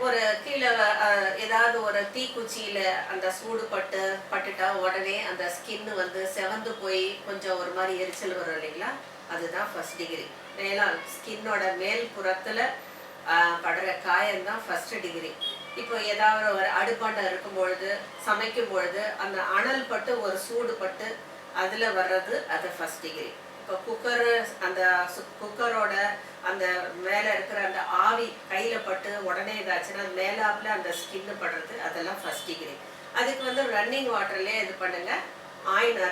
ஒரு கீழே ஏதாவது ஒரு தீக்குச்சியில அந்த சூடு பட்டுட்டா உடனே அந்த ஸ்கின் வந்து செவந்து போய் கொஞ்சம் ஒரு மாதிரி எரிச்சல் வரும் இல்லைங்களா? அதுதான் ஃபர்ஸ்ட் டிகிரி. ஸ்கின்னோட மேல் புறத்துல படுற காயம்தான் ஃபர்ஸ்ட் டிகிரி. இப்போ ஏதாவது ஒரு அடுப்பாண்டம் இருக்கும் பொழுது, சமைக்கும் பொழுது அந்த அனல் பட்டு ஒரு சூடு பட்டு அதுல வர்றது அது ஃபர்ஸ்ட் டிகிரி. இப்போ குக்கரு அந்த குக்கரோட அந்த மேலே இருக்கிற அந்த ஆவி கையில் பட்டு உடனே இதாச்சுன்னா மேலாப்பில் அந்த ஸ்கின்னு படுறது அதெல்லாம் ஃபர்ஸ்ட் டிகிரி. அதுக்கு வந்து ரன்னிங் வாட்டர்லேயே இது பண்ணுங்க.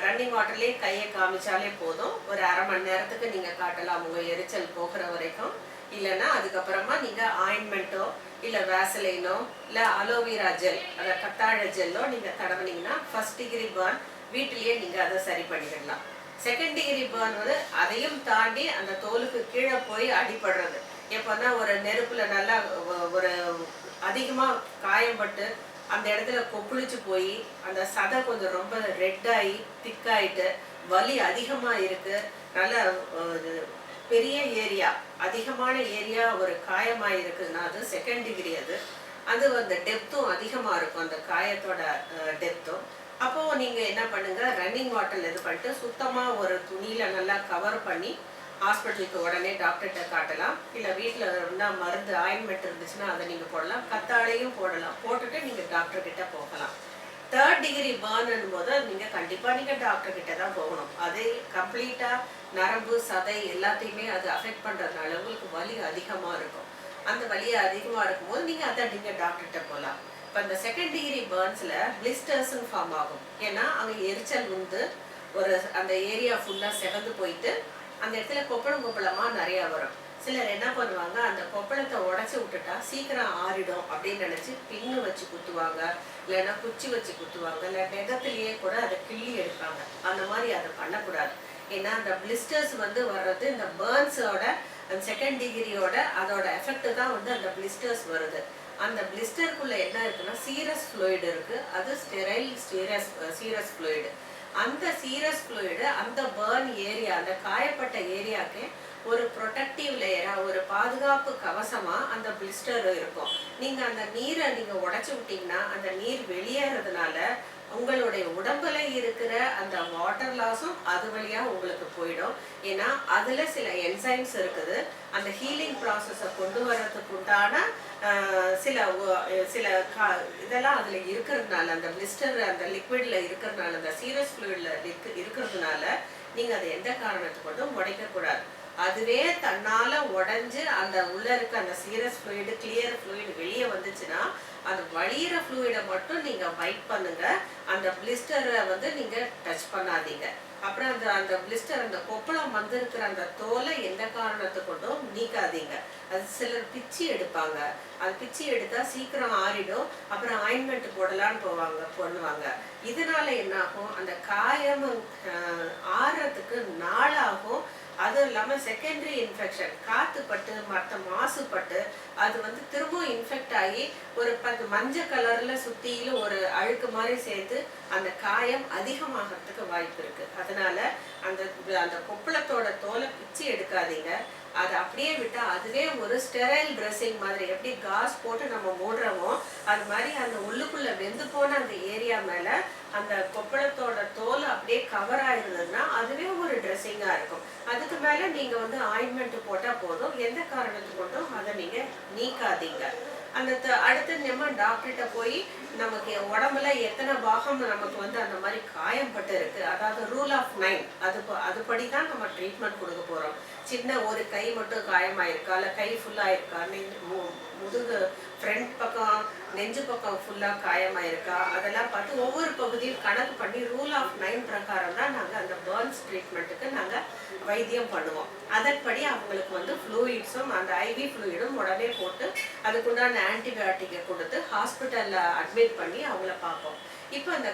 ரன்னிங் வாட்டர்லேயே கையை காமிச்சாலே போதும். ஒரு அரை மணி நேரத்துக்கு நீங்கள் காட்டலாம் உங்கள் எரிச்சல் போகிற வரைக்கும். இல்லைன்னா அதுக்கப்புறமா நீங்கள் ஆயின்மெண்ட்டோ இல்லை வேசலைனோ இல்லை அலோவேரா ஜெல் அதை கத்தாழை ஜெல்லோ நீங்கள் தடவுனீங்கன்னா ஃபர்ஸ்ட் டிகிரி பர்ன் வீட்டிலேயே நீங்கள் அதை சரி பண்ணிடலாம். செகண்ட் டிகிரி பர்ன் வந்து அதையும் தாண்டி அந்த தோலுக்கு கீழே போய் அடிபடுறது. எப்போன்னா ஒரு நெருப்புல நல்லா ஒரு அதிகமா காயம்பட்டு அந்த இடத்துல கொப்புளிச்சு போய் அந்த சதை கொஞ்சம் ரொம்ப ரெட்டாகி திக்காயிட்டு வலி அதிகமா இருக்கு, நல்ல பெரிய ஏரியா அதிகமான ஏரியா ஒரு காயமாக இருக்குதுன்னா அது செகண்ட் டிகிரி. அது அந்த டெப்த்தும் அதிகமா இருக்கும், அந்த காயத்தோட டெப்த்தும். அப்போ நீங்க என்ன பண்ணுங்க, ரன்னிங் வாட்டர்ல இது பண்ணிட்டு சுத்தமா ஒரு துணியில நல்லா கவர் பண்ணி ஹாஸ்பிட்டலுக்கு உடனே டாக்டர்கிட்ட காட்டலாம். இல்லை வீட்டில் இருந்தால் மருந்து ஆயின்மெண்ட் இருந்துச்சுன்னா அதை நீங்கள் போடலாம், கத்தாழையும் போடலாம். போட்டுட்டு நீங்கள் டாக்டர் கிட்ட போகலாம். தேர்ட் டிகிரி பர்ன் போது நீங்கள் கண்டிப்பாக நீங்கள் டாக்டர் கிட்ட தான் போகணும். அது கம்ப்ளீட்டாக நரம்பு சதை எல்லாத்தையுமே அது அஃபெக்ட் பண்ணுறதுனால உங்களுக்கு வலி அதிகமாக இருக்கும். அந்த வலி அதிகமாக இருக்கும்போது நீங்கள் டாக்டர்கிட்ட போகலாம். இப்போ இந்த செகண்ட் டிகிரி பர்ன்ஸில் பிளிஸ்டர்ஸ்ன்னு ஃபார்ம் ஆகும். ஏன்னா அங்கே எரிச்சல் வந்து ஒரு அந்த ஏரியா ஃபுல்லாக செவந்து போயிட்டு அந்த இடத்துல கொப்பளமாக நிறையா வரும். சிலர் என்ன பண்ணுவாங்க, அந்த கொப்பளத்தை உடச்சி விட்டுட்டா சீக்கிரம் ஆறிடும் அப்படின்னு நினச்சி பின்னு வச்சு குத்துவாங்க, இல்லைன்னா குச்சி வச்சு குத்துவாங்க, இல்லை நெகத்திலேயே கூட அதை கிள்ளி எடுப்பாங்க. அந்த மாதிரி அதை பண்ணக்கூடாது. ஏன்னா அந்த பிளிஸ்டர்ஸ் வந்து வர்றது இந்த பர்ன்ஸோட அந்த செகண்ட் டிகிரியோட அதோட எஃபெக்ட் தான் வந்து அந்த பிளிஸ்டர்ஸ் வருது. அந்த பிளிஸ்டருக்குள்ள என்ன இருக்குன்னா சீரஸ் ஃப்ளூயிட் இருக்கு. அது ஸ்டெரைல் சீரஸ் ஃப்ளூயிட். அந்த சீரஸ் ஃப்ளூயிடு அந்த பர்ன் ஏரியா அந்த காயப்பட்ட ஏரியாவுக்கு ஒரு ப்ரொடெக்டிவ் லேயரா ஒரு பாதுகாப்பு கவசமா அந்த பிளிஸ்டர் இருக்கும். நீங்க அந்த நீரை நீங்க உடைச்சு விட்டீங்கன்னா அந்த நீர் வெளியேறதுனால உங்களுடைய உடம்புல இருக்கிற அந்த வாட்டர் லாஸும் அது வழியா உங்களுக்கு போயிடும். ஏன்னா அதுல சில என்சைம்ஸ் இருக்குது. அந்த ஹீலிங் ப்ராசஸை கொண்டு வர்றதுக்கு உண்டான சில சில இதெல்லாம் அதுல இருக்கிறதுனால அந்த பிளிஸ்டர் அந்த லிக்விட்ல இருக்கிறதுனால அந்த சீரஸ் ஃப்ளூயிட்ல இருக்கிறதுனால நீங்க அதை எந்த காரணத்துக்கு கொண்டும் உடைக்க கூடாது. அதுவே தன்னால உடைஞ்சு அந்த உள்ள இருக்க அந்த சீரஸ் ஃப்ளூயிடு கிளியர் ஃப்ளூயிடு வெளியே வந்துச்சுன்னா அந்த வழியிற ஃப்ளூயிடை மட்டும் நீங்க வைப் பண்ணுங்க. அந்த பிளிஸ்டரை வந்து நீங்க டச் பண்ணாதீங்க. அப்புறம் அந்த அந்த பிளிஸ்டர் அந்த கொப்பளம் வந்திருக்கிற அந்த தோலை எந்த காரணத்தை கொண்டும் நீக்காதீங்க. அது சிலர் பிச்சு எடுப்பாங்க. அது பிச்சு எடுத்தா சீக்கிரம் ஆறிடும். அப்புறம் ஆயின்மெண்ட் போடலான்னு பண்ணுவாங்க. இதனால என்ன ஆகும், அந்த காயம் ஆறுறதுக்கு நாளாகும். அதுவும் இல்லாமல் செகண்டரி இன்ஃபெக்ஷன் காத்துப்பட்டு மற்ற மாசுப்பட்டு அது வந்து திரும்பவும் இன்ஃபெக்ட் ஆகி ஒரு மஞ்சள் கலர்ல சுத்தியில ஒரு அழுக்கு மாதிரி சேர்த்து அந்த காயம் அதிகமாகிறதுக்கு வாய்ப்பு இருக்கு. அதனால அந்த அந்த கொப்பளத்தோட தோலை பிச்சு எடுக்காதீங்க. அதை அப்படியே விட்டா அதுவே ஒரு ஸ்டெரைல் ட்ரெஸ்ஸிங் மாதிரி, எப்படி காஸ் போட்டு நம்ம மூடுறோமோ அது மாதிரி அந்த உள்ளுக்குள்ள வெந்து போன அந்த ஏரியா மேல அந்த கொப்பளத்தோட தோல் அப்படியே கவர் ஆயிருந்ததுன்னா அதுவே ஒரு ட்ரெஸ்ஸிங்கா இருக்கும். அதுக்கு மேல நீங்க வந்து ஆயின்மெண்ட் போட்டா போதும். எந்த காரணத்துக்கு கொண்டும் அதை நீங்க நீக்காதீங்க. அந்த அடுத்து நம்ம டாக்டர்கிட்ட போய் நமக்கு உடம்புல எத்தனை பாகம் நமக்கு வந்து அந்த மாதிரி காயம்பட்டு இருக்கு, அதாவது ரூல் ஆஃப் 9 அதுபடி தான் நம்ம ட்ரீட்மெண்ட் கொடுக்க போறோம். சின்ன ஒரு கை மட்டும் காயமாயிருக்கா, இல்லை கை ஃபுல்லா இருக்கா, முதுகு ஃப்ரண்ட் பக்கம் நெஞ்சு பக்கம் ஃபுல்லா காயமாயிருக்கா, அதெல்லாம் பார்த்து ஒவ்வொரு பகுதியும் கணக்கு பண்ணி ரூல் ஆஃப் 9 பிரகாரம் தான் நாங்கள் அந்த பர்ன்ஸ் ட்ரீட்மெண்ட்டுக்கு நாங்கள் வைத்தியம் பண்ணுவோம். அதன்படி அவங்களுக்கு வந்து ஃப்ளூயிட்ஸும் அந்த ஐவி ஃப்ளூயிடும் உடனே போட்டு அதுக்குண்டான ஆன்டிபயோட்டிக்கை கொடுத்து ஹாஸ்பிட்டலில் அட்மிட் பண்ணி அவங்கள பார்ப்போம். இப்போ அந்த